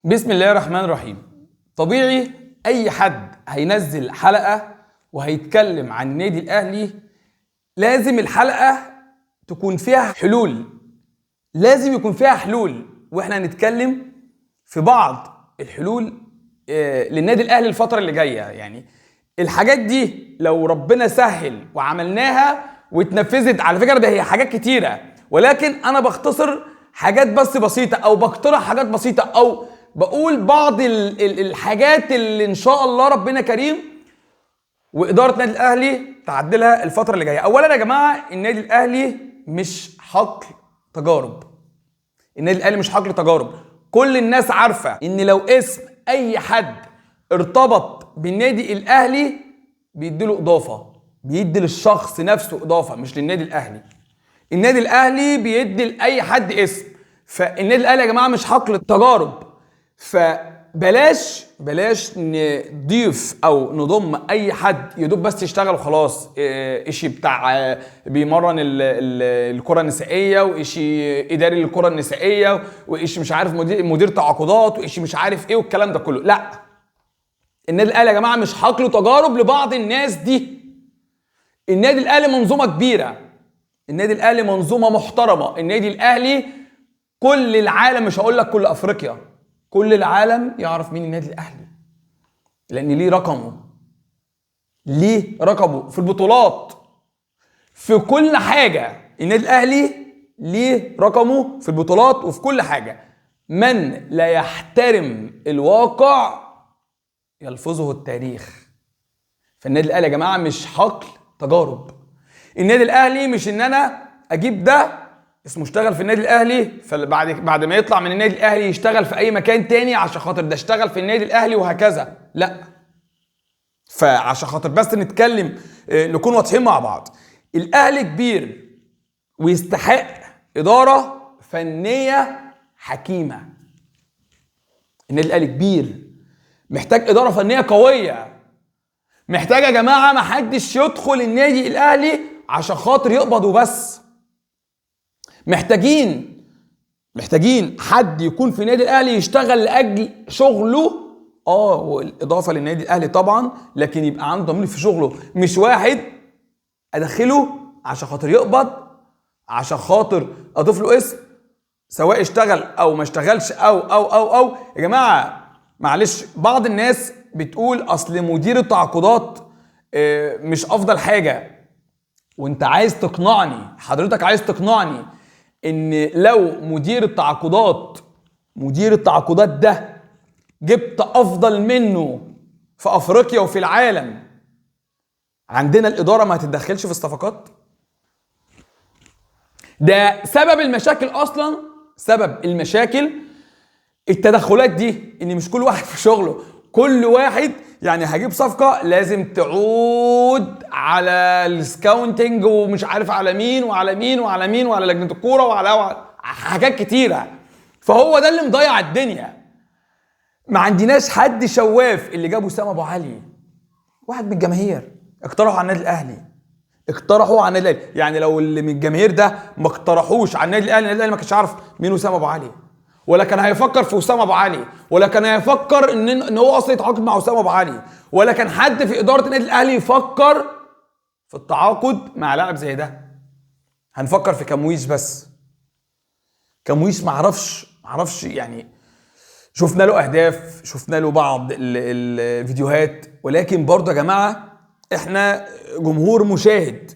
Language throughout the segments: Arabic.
بسم الله الرحمن الرحيم. طبيعي اي حد هينزل حلقة وهيتكلم عن النادي الاهلي لازم الحلقة تكون فيها حلول، لازم يكون فيها حلول، واحنا هنتكلم في بعض الحلول للنادي الاهلي الفترة اللي جاية. يعني الحاجات دي لو ربنا سهل وعملناها واتنفذت، على فكرة ده هي حاجات كتيرة، ولكن انا بختصر حاجات بس بسيطة او بقترح حاجات بسيطة او بقول بعض الحاجات اللي ان شاء الله ربنا كريم واداره النادي الاهلي تعدلها الفتره اللي جايه. اولا يا جماعه، النادي الاهلي مش حقل تجارب. النادي الاهلي مش حقل تجارب. كل الناس عارفه ان لو اسم اي حد ارتبط بالنادي الاهلي بيديله اضافه، بيدي للشخص نفسه اضافه مش للنادي الاهلي. النادي الاهلي بيدي لاي حد اسم، فالنادي الاهلي يا جماعه مش حقل تجارب. فبلاش نضيف او نضم اي حد يدوب بس يشتغل وخلاص، اشي بتاع بيمرن الكره النسائيه، واشي اداري للكره النسائيه، واشي مش عارف مدير تعاقدات، واشي مش عارف ايه والكلام ده كله. لا، النادي الاهلي يا جماعه مش حقل تجارب لبعض الناس دي. النادي الاهلي منظومه كبيره، النادي الاهلي منظومه محترمه. النادي الاهلي كل العالم، مش هقول لك كل افريقيا، كل العالم يعرف مين النادي الاهلي، لان ليه رقمه، ليه رقمه في البطولات، في كل حاجه. النادي الاهلي ليه رقمه في البطولات وفي كل حاجه. من لا يحترم الواقع يلفظه التاريخ. فالنادي الاهلي يا جماعه مش حقل تجارب. النادي الاهلي مش ان انا اجيب ده اسمه اشتغل في النادي الاهلي، فبعد ما يطلع من النادي الاهلي يشتغل في اي مكان تاني عشان خاطر ده اشتغل في النادي الاهلي وهكذا. لا، فعشان خاطر بس نتكلم نكون واضحين مع بعض. الاهلي كبير ويستحق اداره فنيه حكيمه. النادي الاهلي كبير، محتاج اداره فنيه قويه. محتاج يا جماعه ما حدش يدخل النادي الاهلي عشان خاطر يقبض وبس. محتاجين حد يكون في النادي الاهلي يشتغل لاجل شغله، والاضافه للنادي الاهلي طبعا، لكن يبقى عنده ضمير في شغله. مش واحد ادخله عشان خاطر يقبض، عشان خاطر اضيف له اسم، سواء اشتغل او ما اشتغلش او يا جماعه معلش، بعض الناس بتقول اصل مدير التعاقدات مش افضل حاجه. وانت عايز تقنعني، حضرتك عايز تقنعني ان لو مدير التعاقدات ده جبت افضل منه في افريقيا وفي العالم، عندنا الاداره ما هتتدخلش في الصفقات؟ ده سبب المشاكل اصلا، سبب المشاكل التدخلات دي، ان مش كل واحد في شغله. كل واحد يعني هجيب صفقه لازم تعود على السكاونتنج، ومش عارف على مين وعلى مين وعلى مين وعلى لجنه الكوره وعلى حاجات كتيره. فهو ده اللي مضيع الدنيا. ما عندناش حد شواف. اللي جابوا سام ابو علي واحد من الجماهير اقترحوا على النادي الاهلي، اقترحوا على النادي الاهلي. يعني لو اللي من الجماهير ده ما اقترحوش على النادي الاهلي ما كانش عارف مين وسام ابو علي، ولا كان هيفكر في وسام ابو علي، ولا كان هيفكر ان هو اصلا يتعاقد مع وسام ابو علي، ولا كان حد في اداره النادي الاهلي يفكر في التعاقد مع لاعب زي ده. هنفكر في كمويس بس. كمويس معرفش يعني، شفنا له اهداف، شفنا له بعض الفيديوهات، ولكن برضه يا جماعه احنا جمهور مشاهد،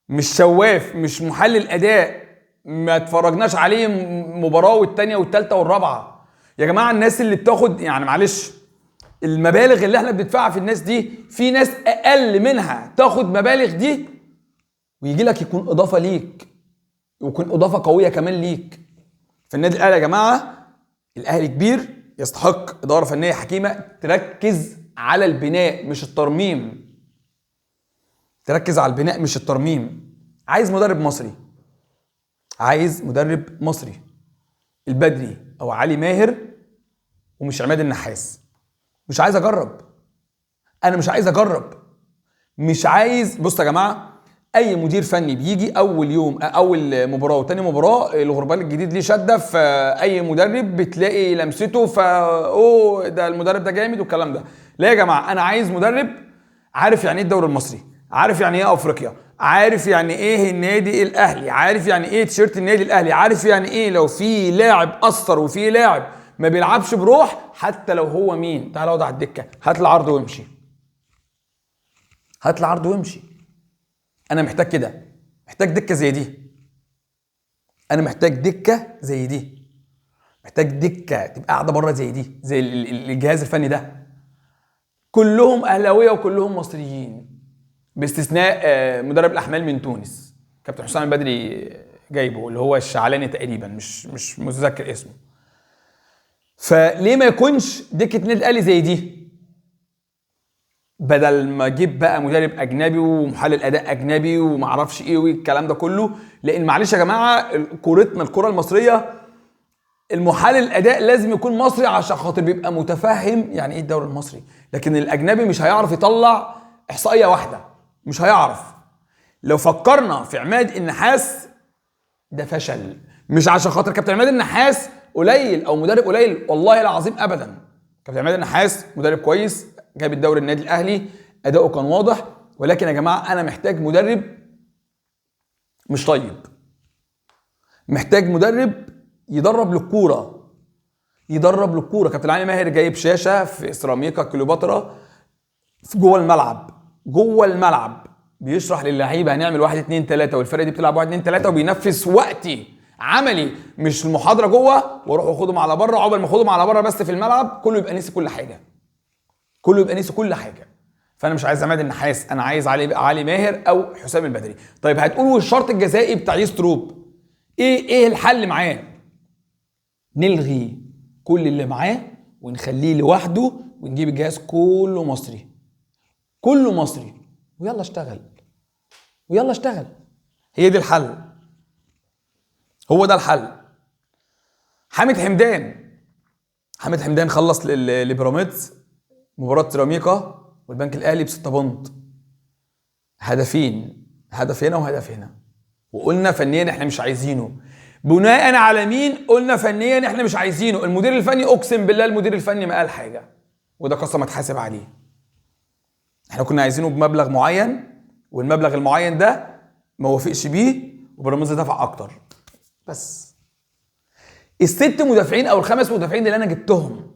مش شواف، مش محلل اداء. ما اتفرجناش عليه مباراه والتانيه والتالته والرابعه. يا جماعه الناس اللي بتاخد، يعني معلش، المبالغ اللي احنا بندفعها في الناس دي، في ناس اقل منها تاخد مبالغ دي ويجي لك يكون اضافه ليك، ويكون اضافه قويه كمان ليك. في النادي الاهلي يا جماعه، الاهلي كبير يستحق اداره فنيه حكيمه تركز على البناء مش الترميم. تركز على البناء مش الترميم. عايز مدرب مصري، البدري او علي ماهر، ومش عماد النحاس. مش عايز اجرب. بص يا جماعه، اي مدير فني بيجي اول يوم اول مباراه وتاني مباراه الغربال الجديد ليه شده، في اي مدرب بتلاقي لمسته اوه ده المدرب ده جامد والكلام ده. لا يا جماعه، انا عايز مدرب عارف يعني ايه الدوري المصري، عارف يعني ايه افريقيا، عارف يعني ايه النادي الاهلي، عارف يعني ايه تيشيرت النادي الاهلي، عارف يعني ايه لو في لاعب اثر وفي لاعب ما بيلعبش بروح حتى لو هو مين. تعال اقعد على الدكه، هات العرض وامشي، هات العرض وامشي. انا محتاج كده، محتاج دكه زي دي، انا محتاج دكه زي دي، محتاج دكه تبقى قاعده بره زي دي، زي الجهاز الفني ده. كلهم اهلاويه وكلهم مصريين باستثناء مدرب الاحمال من تونس، كابتن حسام البدري جايبه، اللي هو الشعلاني تقريبا، مش متذكر اسمه. فليه ما يكونش دكه النادي الاهلي زي دي، بدل ما اجيب بقى مدرب اجنبي ومحلل اداء اجنبي وما اعرفش ايه والكلام ده كله. لان معلش يا جماعه، كورتنا الكره المصريه المحلل الاداء لازم يكون مصري عشان خاطر بيبقى متفهم يعني ايه الدوري المصري. لكن الاجنبي مش هيعرف يطلع احصائيه واحده، مش هيعرف. لو فكرنا في عماد النحاس ده فشل، مش عشان خاطر كابتن عماد النحاس قليل او مدرب قليل، والله العظيم ابدا. كابتن عماد النحاس مدرب كويس، جاب الدوري النادي الاهلي، اداؤه كان واضح. ولكن يا جماعه انا محتاج مدرب مش طيب، محتاج مدرب يدرب للكوره، يدرب للكوره. كابتن علي ماهر جايب شاشه في سيراميكا كليوباترا في جوه الملعب، جوه الملعب بيشرح للعيبه هنعمل 1 2 3 والفرقه دي بتلعب 1 2 3، وبينفذ وقتي عملي، مش المحاضره جوه واروح واخدهم على بره. عقبال ما اخدهم على بره بس في الملعب كله يبقى نسي كل حاجه، كله يبقى نسي كل حاجه. فانا مش عايز عماد النحاس، انا عايز علي ماهر او حسام البدري. طيب هتقولوا الشرط الجزائي بتاع يستروب ايه الحل معاه؟ نلغي كل اللي معاه ونخليه لوحده ونجيب الجهاز كله مصري، كله مصري، ويلا اشتغل، ويلا اشتغل. هي دي الحل، هو ده الحل. حامد حمدان خلص لبيراميدز مباراة سيراميكا والبنك الاهلي ب6 بونت، هدفين، هدف هنا وهدف هنا. وقلنا فنيا احنا مش عايزينه. بناء على مين قلنا فنيا احنا مش عايزينه؟ المدير الفني، اقسم بالله المدير الفني ما قال حاجه، وده قسم اتحاسب عليه. احنا كنا عايزينه بمبلغ معين، والمبلغ المعين ده ما وافقش بيه، وبيراميدز دفع اكتر. بس ال6 مدافعين او ال5 مدافعين اللي انا جبتهم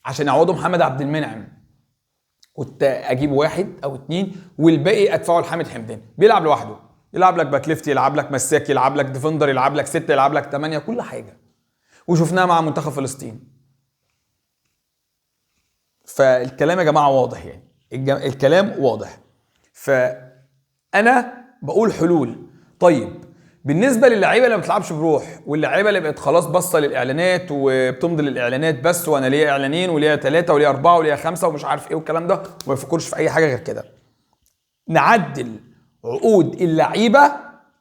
عشان يعوضوا محمد عبد المنعم، كنت اجيب 1 أو 2 والباقي ادفعه لحامد حمدان، بيلعب لوحده، يلعب لك باك ليفت، يلعب لك مساك، يلعب لك ديفندر، يلعب لك 6، يلعب لك 8، كل حاجه. وشفناها مع منتخب فلسطين. فالكلام يا جماعه واضح، يعني الكلام واضح. فانا بقول حلول. طيب بالنسبه للعيبه اللي ما بتلعبش بروح، واللعيبه اللي بقت خلاص باصه للاعلانات وبتمضي للاعلانات بس، وانا ليا اعلانين وليا 3 وليا 4 وليا 5 ومش عارف ايه والكلام ده، وما يفكرش في اي حاجه غير كده. نعدل عقود اللعيبه،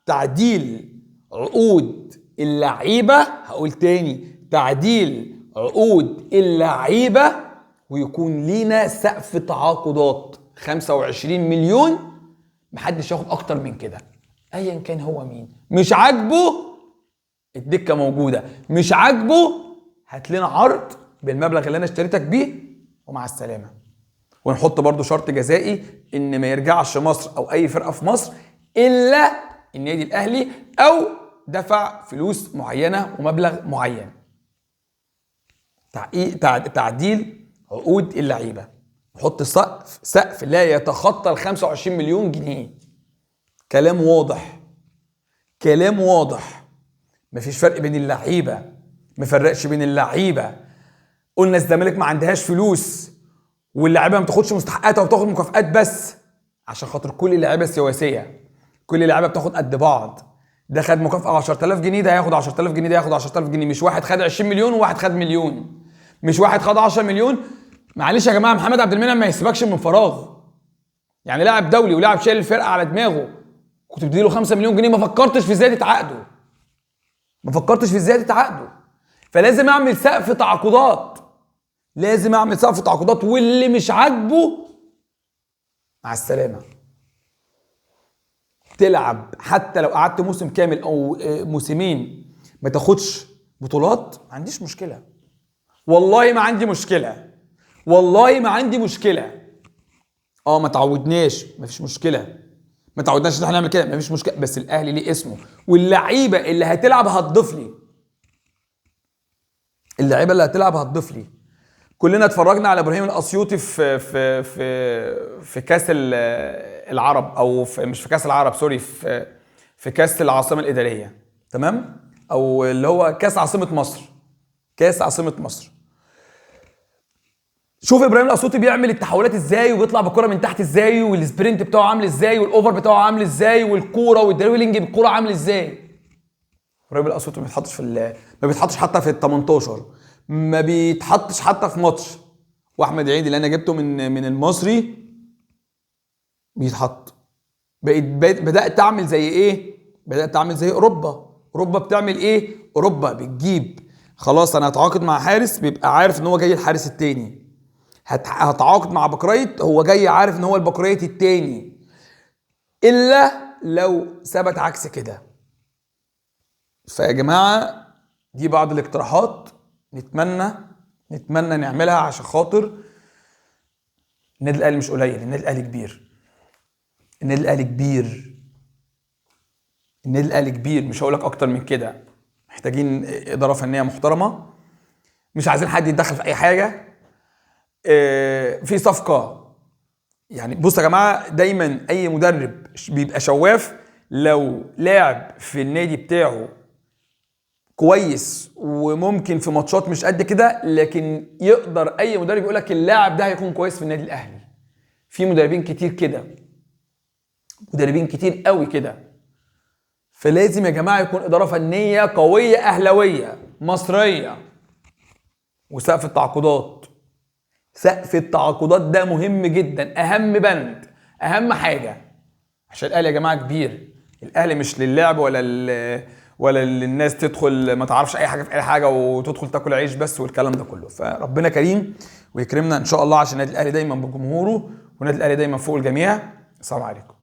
تعديل عقود اللعيبه، هقول تاني تعديل عقود اللعيبه، ويكون لينا سقف تعاقدات 25 مليون، محدش ياخد اكتر من كده ايا كان هو مين. مش عاجبه الدكه موجوده، مش عاجبه هات لنا عرض بالمبلغ اللي انا اشتريتك بيه ومع السلامه. ونحط برضو شرط جزائي ان ما يرجعش مصر او اي فرقه في مصر الا النادي الاهلي او دفع فلوس معينه ومبلغ معين. تعديل عقود اللعيبه، نحط سقف لا يتخطى ال 25 مليون جنيه. كلام واضح، كلام واضح. مفيش فرق بين اللعيبه، مفرقش بين اللعيبه. قلنا الزمالك ما عندهاش فلوس واللعيبه ما بتاخدش مستحقاتها وبتاخد مكافآت بس، عشان خاطر كل اللعيبه سواسيه، كل اللعيبه بتاخد قد بعض. ده خد مكافاه 10000 جنيه، ده هياخد 10000 جنيه، ده هياخد 10000 جنيه. مش واحد خد 20 مليون وواحد خد مليون، مش واحد خد 10 مليون. معلش يا جماعه، محمد عبد المنعم ما يسيبكش من فراغ. يعني لاعب دولي ولاعب شايل الفرقه على دماغه، كنت بتديله 5 مليون جنيه، ما فكرتش في زياده عقده، ما فكرتش في زياده عقده. فلازم اعمل سقف تعاقدات، لازم اعمل سقف تعاقدات، واللي مش عاجبه مع السلامه. تلعب حتى لو قعدت موسم كامل او موسمين ما تاخدش بطولات، ما عنديش مشكله، والله ما عندي مشكله، والله ما عندي مشكله. ما تعودناش، ما فيش مشكله، ما تعودناش ان احنا نعمل كده، ما فيش مشكله، بس الاهلي ليه اسمه، واللعيبه اللي هتلعب هتضيف لي، اللعيبه اللي هتلعب هتضيف لي. كلنا اتفرجنا على ابراهيم الاسيوطي في كاس العرب، او مش في كاس العرب، سوري، في كاس العاصمه الاداريه، تمام، او اللي هو كاس عاصمه مصر، كاس عاصمه مصر. شوف ابراهيم الاسيوطي بيعمل التحولات ازاي، وبيطلع بالكره من تحت ازاي، والسبرنت بتاعه عامل ازاي، والاوفر بتاعه عامل ازاي، والكوره والدريبلينج بالكوره عامل ازاي. ابراهيم الاسيوطي ما بيتحطش ما بيتحطش حتى في ال 18، ما بيتحطش حتى في ماتش. واحمد عيد اللي انا جبته من المصري بيتحط. بدات اعمل زي ايه؟ بدات اعمل زي اوروبا. اوروبا بتعمل ايه؟ اوروبا بتجيب، خلاص انا هتعاقد مع حارس، بيبقى عارف ان هو جاي الحارس التاني. هتعاقد مع بكرايت، هو جاي عارف ان هو البكرايت التاني، الا لو ثبت عكس كده. فيا جماعه دي بعض الاقتراحات نتمنى نعملها عشان خاطر النادي الاهلي مش قليل، النادي الاهلي كبير، النادي الاهلي كبير، النادي الاهلي كبير، مش هقول لك اكتر من كده. محتاجين اداره فنيه محترمه، مش عايزين حد يتدخل في اي حاجه. في صفقه، يعني بصوا يا جماعه، دايما اي مدرب بيبقى شواف. لو لاعب في النادي بتاعه كويس وممكن في ماتشات مش قد كده، لكن يقدر اي مدرب يقول لك اللاعب ده هيكون كويس في النادي الاهلي. في مدربين كتير كده، مدربين كتير قوي كده. فلازم يا جماعه يكون اداره فنيه قويه، اهلاويه مصريه. وسقف التعاقدات، سقف التعاقدات ده مهم جدا، اهم بند، اهم حاجه، عشان الاهلي يا جماعه كبير. الاهلي مش للعب ولا للناس تدخل ما تعرفش اي حاجه في اي حاجه وتدخل تاكل عيش بس والكلام ده كله. فربنا كريم ويكرمنا ان شاء الله، عشان النادي الاهلي دايما بجمهوره، والنادي الاهلي دايما فوق الجميع. السلام عليكم.